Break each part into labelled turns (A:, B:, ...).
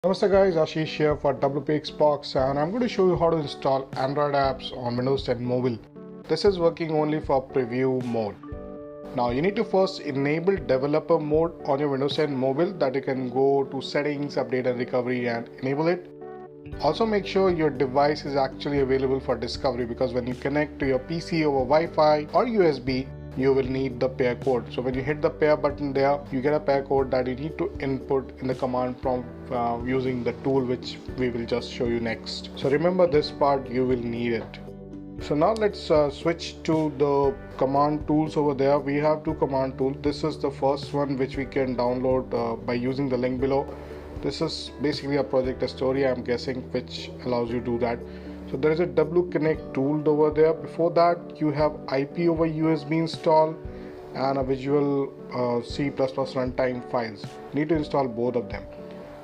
A: Namaste guys, Ashish here for WPXbox, and I'm going to show you how to install Android apps on Windows 10 Mobile. This is working only for preview mode. Now you need to first enable developer mode on your Windows 10 Mobile, that you can go to settings, update and recovery and enable it. Also make sure your device is actually available for discovery, because when you connect to your PC over Wi-Fi or USB, you will need the pair code. So when you hit the pair button there, you get a pair code that you need to input in the command prompt using the tool which we will just show you next. So remember this part, you will need it. So now let's switch to the command tools over there. We have two command tools. This is the first one which we can download by using the link below. This is basically a project story, I'm guessing, which allows you to do that. So there is a wconnect tool over there. Before that you have IpOverUsbInstaller and a visual C++ runtime files. You need to install both of them.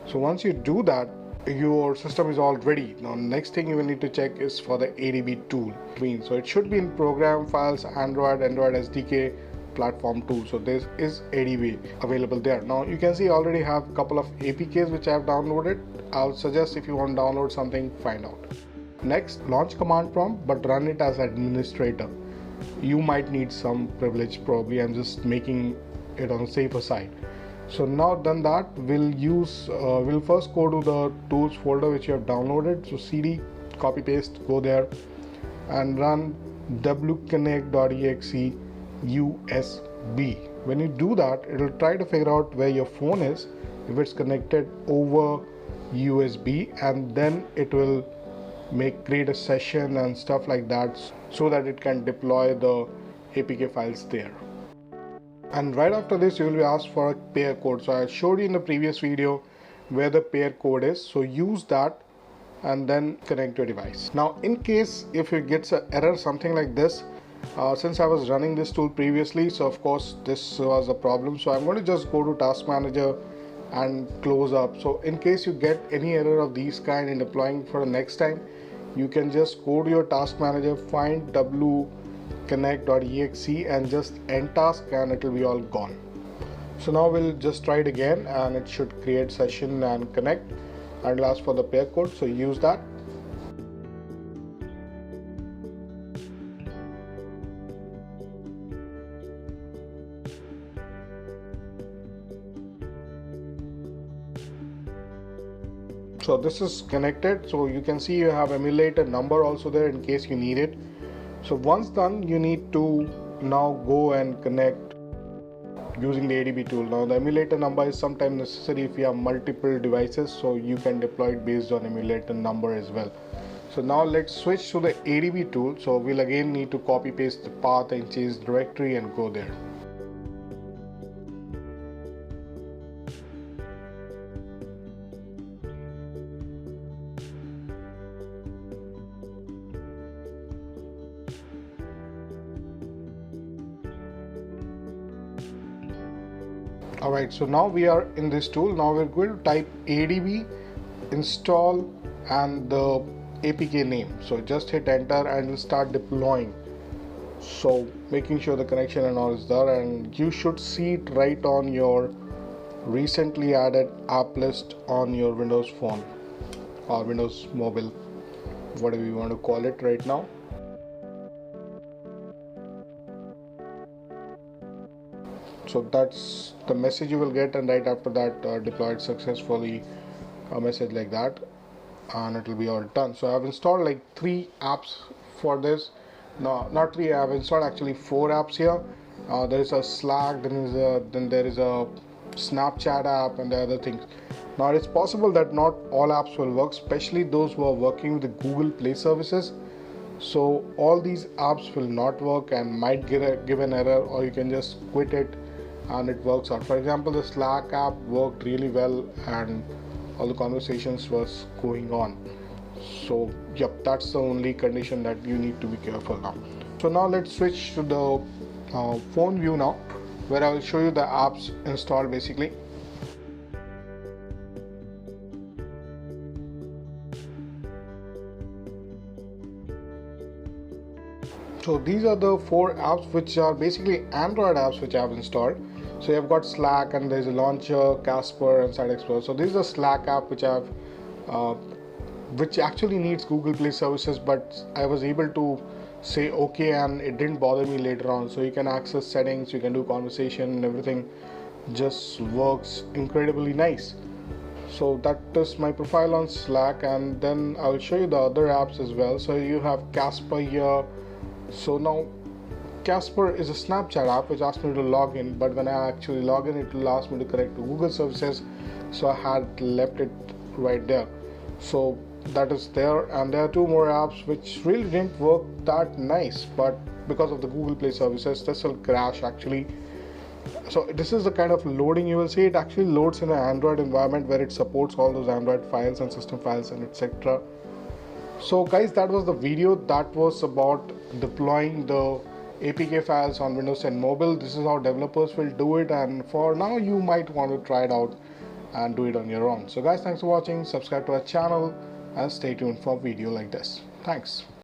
A: So once you do that, your system is all ready. Now next thing you will need to check is for the ADB tool. So it should be in program files, Android SDK, platform tool. So this is ADB available there. Now you can see I already have a couple of APKs which I have downloaded. I'll suggest if you want to download something, find out. Next, launch command prompt, but run it as administrator. You might need some privilege, probably. I'm just making it on the safer side. So now done that, we'll first go to the tools folder which you have downloaded. So cd, copy paste, go there and run wconnect.exe USB. When you do that, it will try to figure out where your phone is, if it's connected over USB, and then it will create a session and stuff like that, so that it can deploy the APK files there. And right after this you will be asked for a pair code. So I showed you in the previous video where the pair code is, so use that and then connect your device. Now in case if it gets an error something like this, since I was running this tool previously, so of course this was a problem, so I'm going to just go to task manager and close up. So in case you get any error of these kind in deploying for the next time, you can just go to your task manager, find wconnect.exe and just end task, and it will be all gone. So now we'll just try it again, and it should create session and connect, and it'll ask for the pair code, so use that. So this is connected, so you can see you have emulator number also there in case you need it. So once done, you need to now go and connect using the ADB tool. Now the emulator number is sometimes necessary if you have multiple devices, so you can deploy it based on emulator number as well. So now let's switch to the ADB tool. So we'll again need to copy paste the path and change directory and go there. Alright, so now we are in this tool. Now we're going to type ADB install and the APK name. So just hit enter and it'll start deploying. So making sure the connection and all is there, and you should see it right on your recently added app list on your Windows phone or Windows Mobile, whatever you want to call it right now. So that's the message you will get, and right after that deployed successfully, a message like that, and it will be all done. So I've installed like 3 apps for this. No, not 3. I've installed actually 4 apps here. There is a Slack, then there is a Snapchat app, and the other things. Now it's possible that not all apps will work, especially those who are working with the Google Play services. So all these apps will not work and might give an error, or you can just quit it and it works out. For example, the Slack app worked really well and all the conversations was going on. So yep, that's the only condition that you need to be careful now. So now let's switch to the phone view now, where I will show you the apps installed basically. So these are the 4 apps which are basically Android apps which I have installed. So you've got Slack, and there's a launcher, Casper, and Site Explorer. So this is a Slack app which actually needs Google Play services, but I was able to say okay, and it didn't bother me later on. So you can access settings, you can do conversation, and everything just works incredibly nice. So that is my profile on Slack, and then I'll show you the other apps as well. So you have Casper here. So now Casper is a Snapchat app which asks me to log in, but when I actually log in, it will ask me to connect to Google services, so I had left it right there. So that is there, and there are two more apps which really didn't work that nice, but because of the Google Play services, this will crash actually. So this is the kind of loading you will see. It actually loads in an Android environment where it supports all those Android files and system files and etc. So guys, that was the video. That was about deploying the APK files on Windows 10 Mobile. This is how developers will do it, and for now you might want to try it out and do it on your own. So guys, thanks for watching. Subscribe to our channel and stay tuned for a video like this. Thanks.